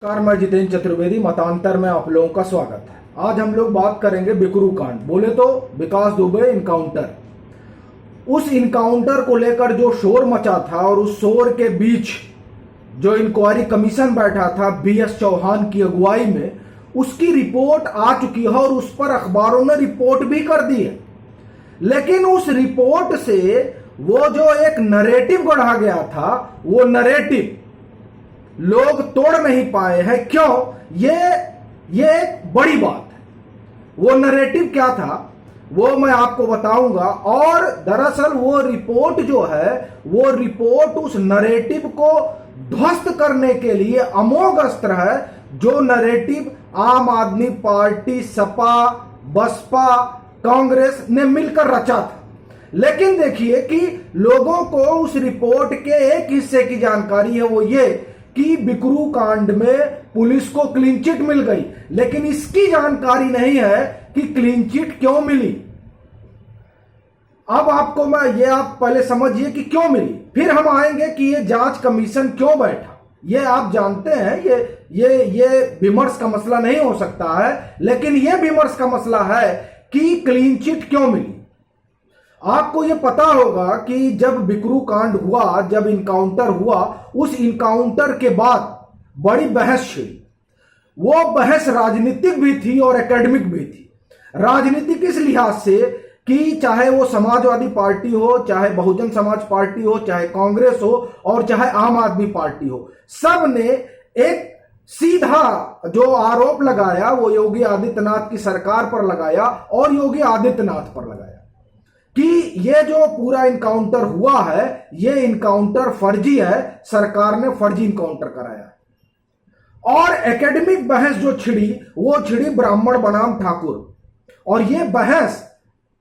नमस्कार, मैं जितेंद्र चतुर्वेदी। मतांतर में आप लोगों का स्वागत है। आज हम लोग बात करेंगे बिकरू कांड, बोले तो विकास दुबे इनकाउंटर। उस इनकाउंटर को लेकर जो शोर मचा था और उस शोर के बीच जो इंक्वायरी कमीशन बैठा था बीएस चौहान की अगुवाई में, उसकी रिपोर्ट आ चुकी है और उस पर अखबारों ने रिपोर्ट भी कर दी है। लेकिन उस रिपोर्ट से वो जो एक नरेटिव गढ़ा गया था, वो नरेटिव लोग तोड़ नहीं पाए हैं। क्यों? ये एक बड़ी बात है। वो नरेटिव क्या था वो मैं आपको बताऊंगा। और दरअसल वो रिपोर्ट जो है, वो रिपोर्ट उस नरेटिव को ध्वस्त करने के लिए अमोघ अस्त्र है, जो नरेटिव आम आदमी पार्टी, सपा, बसपा, कांग्रेस ने मिलकर रचा था। लेकिन देखिए कि लोगों को उस रिपोर्ट के एक हिस्से की जानकारी है, वो ये कि बिकरू कांड में पुलिस को क्लीन चिट मिल गई, लेकिन इसकी जानकारी नहीं है कि क्लीन चिट क्यों मिली। अब आपको आप पहले समझिए कि क्यों मिली, फिर हम आएंगे कि ये जांच कमीशन क्यों बैठा। ये आप जानते हैं, ये विमर्श का मसला नहीं हो सकता है, लेकिन ये विमर्श का मसला है कि क्लीन चिट क्यों मिली। आपको यह पता होगा कि जब बिकरू कांड हुआ, जब इनकाउंटर हुआ, उस इनकाउंटर के बाद बड़ी बहस छिड़ी। वो बहस राजनीतिक भी थी और एकेडमिक भी थी। राजनीतिक इस लिहाज से कि चाहे वो समाजवादी पार्टी हो, चाहे बहुजन समाज पार्टी हो, चाहे कांग्रेस हो और चाहे आम आदमी पार्टी हो, सब ने एक सीधा जो आरोप लगाया वो योगी आदित्यनाथ की सरकार पर लगाया और योगी आदित्यनाथ पर लगाया कि ये जो पूरा इनकाउंटर हुआ है, ये इनकाउंटर फर्जी है, सरकार ने फर्जी इनकाउंटर कराया है। और एकेडमिक बहस जो छिड़ी, वो छिड़ी ब्राह्मण बनाम ठाकुर। और ये बहस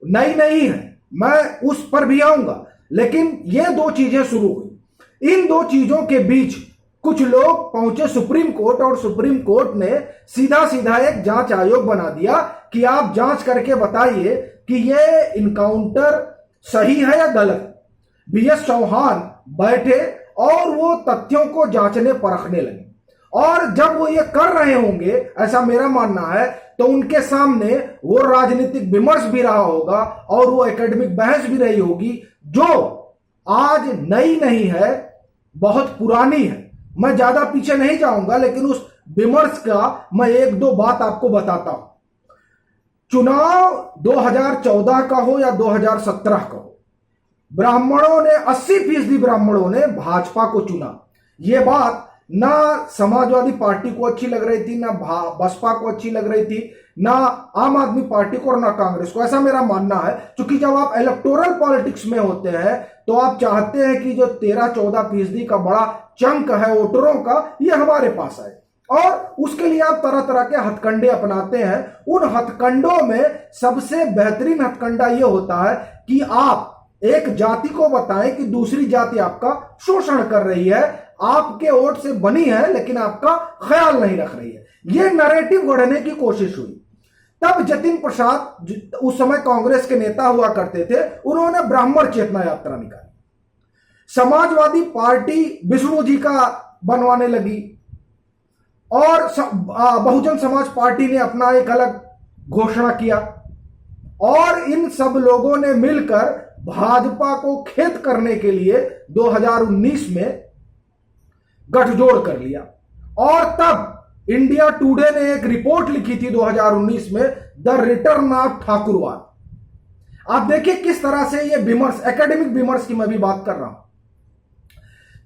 नई नहीं है, मैं उस पर भी आऊंगा। लेकिन ये दो चीजें शुरू हुई। इन दो चीजों के बीच कुछ लोग पहुंचे सुप्रीम कोर्ट, और सुप्रीम कोर्ट ने सीधा सीधा एक जांच आयोग बना दिया कि आप जांच करके बताइए कि ये इनकाउंटर सही है या गलत। बीएस चौहान बैठे और वो तथ्यों को जांचने परखने लगे। और जब वो ये कर रहे होंगे, ऐसा मेरा मानना है, तो उनके सामने वो राजनीतिक विमर्श भी रहा होगा और वो एकेडमिक बहस भी रही होगी, जो आज नई नहीं है, बहुत पुरानी है। मैं ज्यादा पीछे नहीं जाऊंगा, लेकिन उस विमर्श का मैं एक दो बात आपको बताता हूं। चुनाव 2014 का हो या 2017 का हो, ब्राह्मणों ने 80% ब्राह्मणों ने भाजपा को चुना। यह बात ना समाजवादी पार्टी को अच्छी लग रही थी, ना बसपा को अच्छी लग रही थी, ना आम आदमी पार्टी को और ना कांग्रेस को। ऐसा मेरा मानना है, क्योंकि जब आप इलेक्टोरल पॉलिटिक्स में होते हैं तो आप चाहते हैं कि जो 13-14% का बड़ा चंक है वोटरों का, ये हमारे पास आए, और उसके लिए आप तरह तरह के हथकंडे अपनाते हैं। उन हथकंडों में सबसे बेहतरीन हथकंडा यह होता है कि आप एक जाति को बताएं कि दूसरी जाति आपका शोषण कर रही है, आपके वोट से बनी है, लेकिन आपका ख्याल नहीं रख रही है। यह नैरेटिव गढ़ने की कोशिश हुई। तब जतिन प्रसाद, उस समय कांग्रेस के नेता हुआ करते थे, उन्होंने ब्राह्मण चेतना यात्रा निकाली। समाजवादी पार्टी विष्णु जी का बनवाने लगी और बहुजन समाज पार्टी ने अपना एक अलग घोषणा किया, और इन सब लोगों ने मिलकर भाजपा को खेत करने के लिए 2019 में गठजोड़ कर लिया। और तब इंडिया टुडे ने एक रिपोर्ट लिखी थी 2019 में, द रिटर्न ऑफ ठाकुरवाद। आप देखिए किस तरह से ये विमर्श, एकेडमिक विमर्श की मैं भी बात कर रहा हूं,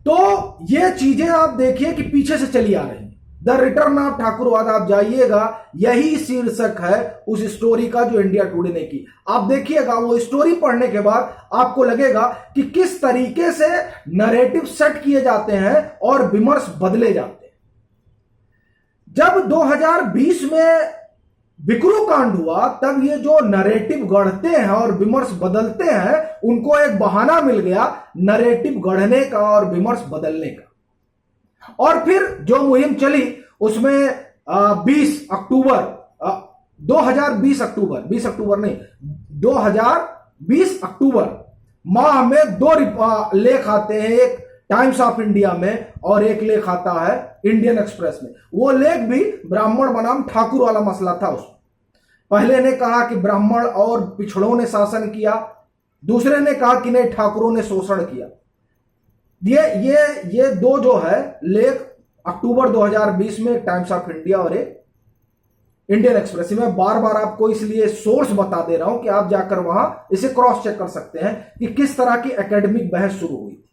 तो ये चीजें आप देखिए कि पीछे से चली आ रही। द रिटर्न ऑफ ठाकुरवाद आप जाइएगा, यही शीर्षक है उस स्टोरी का जो इंडिया टुडे ने की। आप देखिएगा, वो स्टोरी पढ़ने के बाद आपको लगेगा कि किस तरीके से नैरेटिव सेट किए जाते हैं और विमर्श बदले जाते हैं। जब 2020 में बिकरू कांड हुआ, तब ये जो नैरेटिव गढ़ते हैं और विमर्श बदलते हैं, उनको एक बहाना मिल गया नैरेटिव गढ़ने का और विमर्श बदलने का। और फिर जो मुहिम चली उसमें 20 अक्टूबर 2020 माह में 2 लेख आते हैं। एक टाइम्स ऑफ इंडिया में और एक लेख आता है इंडियन एक्सप्रेस में। वो लेख भी ब्राह्मण बनाम ठाकुर वाला मसला था। उसमें पहले ने कहा कि ब्राह्मण और पिछड़ों ने शासन किया, दूसरे ने कहा कि नहीं ठाकुरों ने शोषण किया। ये दो जो है लेख अक्टूबर 2020 में टाइम्स ऑफ इंडिया और एक इंडियन एक्सप्रेस में, बार बार आपको इसलिए सोर्स बता दे रहा हूं कि आप जाकर वहां इसे क्रॉस चेक कर सकते हैं कि किस तरह की एकेडमिक बहस शुरू हुई थी।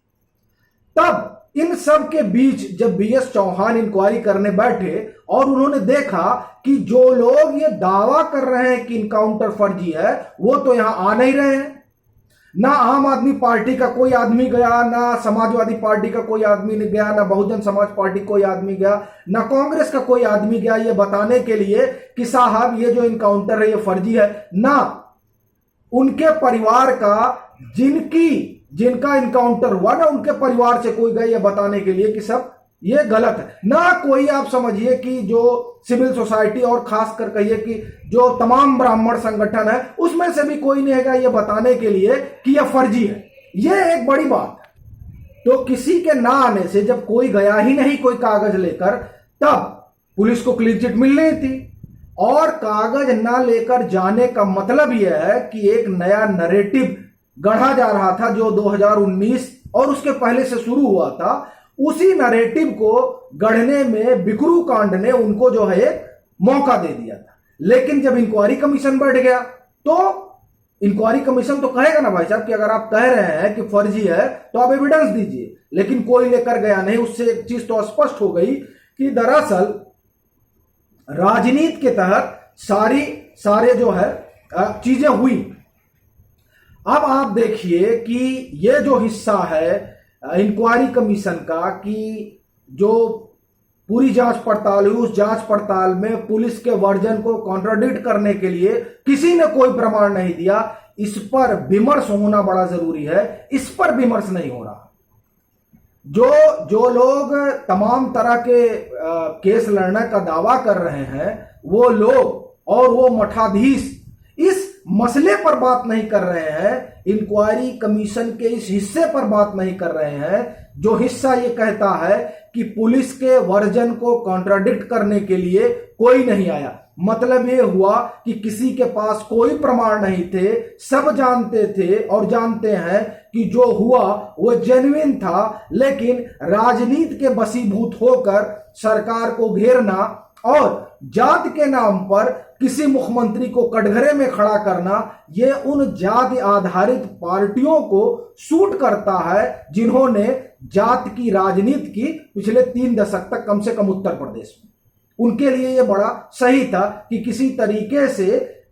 तब इन सब के बीच जब बीएस चौहान इंक्वायरी करने बैठे और उन्होंने देखा कि जो लोग ये दावा कर रहे हैं कि इनकाउंटर फर्जी है वो तो यहां आ नहीं रहे हैं। ना आम आदमी पार्टी का कोई आदमी गया, ना समाजवादी पार्टी का कोई आदमी नहीं गया, ना बहुजन समाज पार्टी कोई आदमी गया, ना कांग्रेस का कोई आदमी गया ये बताने के लिए कि साहब ये जो इनकाउंटर है ये फर्जी है। ना उनके परिवार का जिनका इनकाउंटर हुआ ना उनके परिवार से कोई गए ये बताने के लिए कि सब ये गलत है। ना कोई आप समझिए कि जो सिविल सोसाइटी और खासकर कहिए कि जो तमाम ब्राह्मण संगठन है उसमें से भी कोई नहीं है ये बताने के लिए कि यह फर्जी है। यह एक बड़ी बात है। तो किसी के ना आने से जब कोई गया ही नहीं कोई कागज लेकर, तब पुलिस को क्लीन चिट मिलनी थी। और कागज ना लेकर जाने का मतलब यह है कि एक नया नैरेटिव गढ़ा जा रहा था जो 2019 और उसके पहले से शुरू हुआ था। उसी नैरेटिव को गढ़ने में बिकरू कांड ने उनको जो है एक मौका दे दिया था। लेकिन जब इंक्वायरी कमीशन बैठ गया तो इंक्वायरी कमीशन तो कहेगा ना भाई साहब कि अगर आप कह रहे हैं कि फर्जी है तो आप एविडेंस दीजिए, लेकिन कोई लेकर गया नहीं। उससे एक चीज तो स्पष्ट हो गई कि दरअसल राजनीति के तहत सारे जो है चीजें हुई। अब आप देखिए कि ये जो हिस्सा है इंक्वायरी कमीशन का कि जो पूरी जांच पड़ताल हुई, उस जांच पड़ताल में पुलिस के वर्जन को कॉन्ट्राडिक्ट करने के लिए किसी ने कोई प्रमाण नहीं दिया। इस पर विमर्श होना बड़ा जरूरी है। इस पर विमर्श नहीं हो रहा। जो लोग तमाम तरह के केस लड़ने का दावा कर रहे हैं वो लोग और वो मठाधीश इस मसले पर बात नहीं कर रहे हैं, इंक्वायरी कमीशन के इस हिस्से पर बात नहीं कर रहे हैं जो हिस्सा ये कहता है कि पुलिस के वर्जन को कॉन्ट्राडिक्ट करने के लिए कोई नहीं आया। मतलब ये हुआ कि किसी के पास कोई प्रमाण नहीं थे, सब जानते थे और जानते हैं कि जो हुआ वो जेन्युइन था, लेकिन राजनीति के वशीभूत होकर सरकार को घेरना और जात के नाम पर किसी मुख्यमंत्री को कटघरे में खड़ा करना, ये उन जाति आधारित पार्टियों को सूट करता है जिन्होंने जात की राजनीति की पिछले 3 दशक तक, कम से कम उत्तर प्रदेश में। उनके लिए ये बड़ा सही था कि किसी तरीके से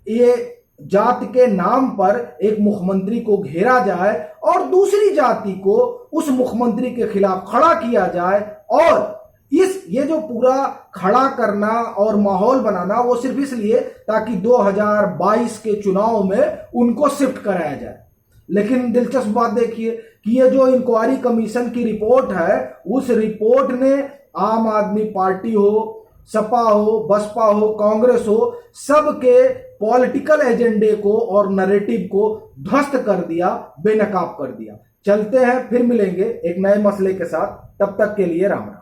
ये जात के नाम पर एक मुख्यमंत्री को घेरा जाए और दूसरी जाति को उस मुख्यमंत्री के खिलाफ खड़ा किया जाए। और ये जो पूरा खड़ा करना और माहौल बनाना वो सिर्फ इसलिए ताकि 2022 के चुनाव में उनको शिफ्ट कराया जाए। लेकिन दिलचस्प बात देखिए कि ये जो इंक्वायरी कमीशन की रिपोर्ट है, उस रिपोर्ट ने आम आदमी पार्टी हो, सपा हो, बसपा हो, कांग्रेस हो, सबके पॉलिटिकल एजेंडे को और नैरेटिव को ध्वस्त कर दिया, बेनकाब कर दिया। चलते हैं, फिर मिलेंगे एक नए मसले के साथ। तब तक के लिए राम राम।